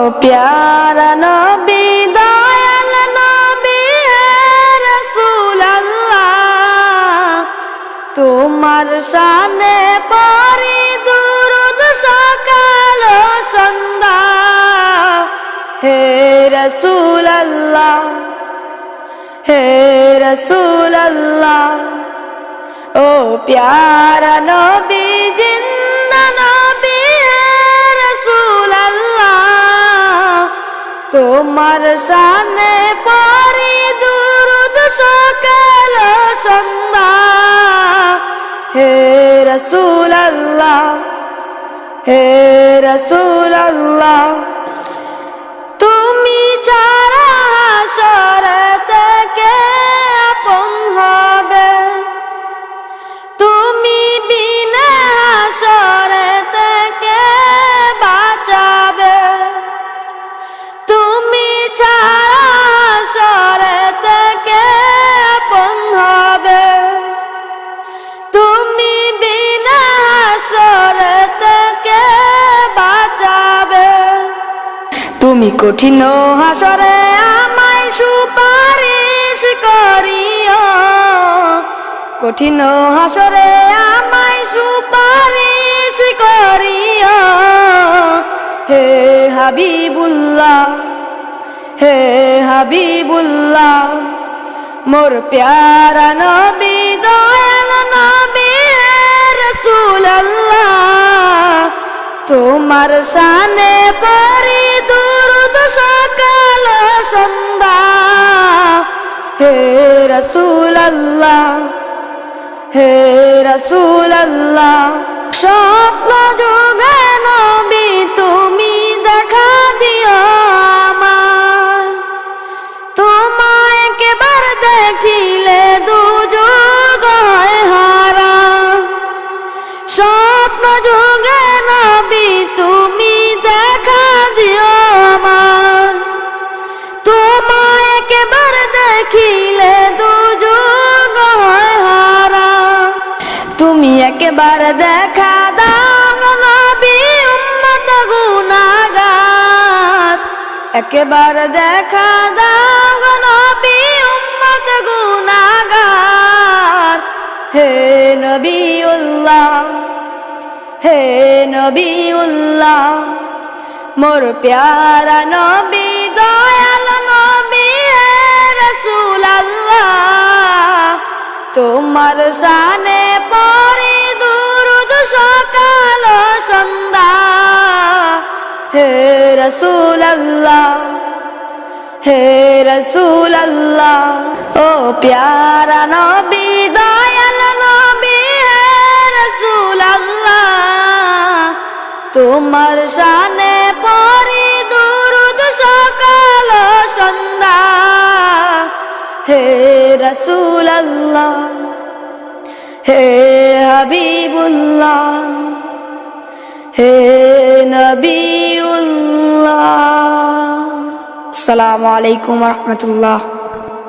प्यारा नबी दयाल नबी है रसूल अल्लाह তোমার শানে পড়ি দুরূদ সকাল সন্ধ্যা হে রসূল আল্লাহ হে রসূল আল্লাহ ओ प्यारा नबी जिंदा नबी है रसूल अल्लाह তোমার শানে পড়ি দুরূদ সকাল সন্ধ্যা হে রসূল আল্লাহ হে রসূল আল্লাহ তুমি ছাড়া হাসরেতে কে আপন হবে তুমি বিনা হাসরেতে কে বাঁচাবে তুমি ছাড়া হাসরেতে কে আপন হবে তুমি বিনা হাসরেতে কে বাঁচাবে তুমি কঠিন হাসরে আমায় সুপারিশ করিও কঠিন হাসরে আমায় সুপারিশ করিও হে হাবিবুল্লাহ হে হাবিবুল্লাহ মোর প্যারা নবী দয়াল নবী রসূল আল্লাহ তোমার শানে পড়ি দুরূদ সকাল সন্ধ্যা হে রসূল আল্লাহ হে রসূল আল্লাহ স্বপ্ন যোগে নবী তুমি দেখা দিও আমায় তোমায় একবার দেখিলে দুযুগ হয় হারা স্বপ্ন যোগে নবী তুমি দেখা দিও আমায় তোমায় একবার দেখিলে দুযুগ হয় হারা তুমি একবার দেখা দাও নবী উম্মত গুনাহগার একবার দেখা দাও নবী উম্মত গুনাহগার হে নবিউল্লাহ হে নবিউল্লাহ মোর প্যারা নবী দয়াল নবী হে রসূল আল্লাহ তোমার শানে পড়ি দুরূদ সকাল সন্ধ্যা হে রসূল আল্লাহ হে রসূল আল্লাহ ও প্যারা নবী দয়াল নবী হে রসূল আল্লাহ তোমার শানে পড়ি দুরূদ সকাল সন্ধ্যা হে রসূল আল্লাহ হে হাবিবুল্লাহ হে নবিউল্লাহ আসসালামু আলাইকুম ওয়া রাহমাতুল্লাহ।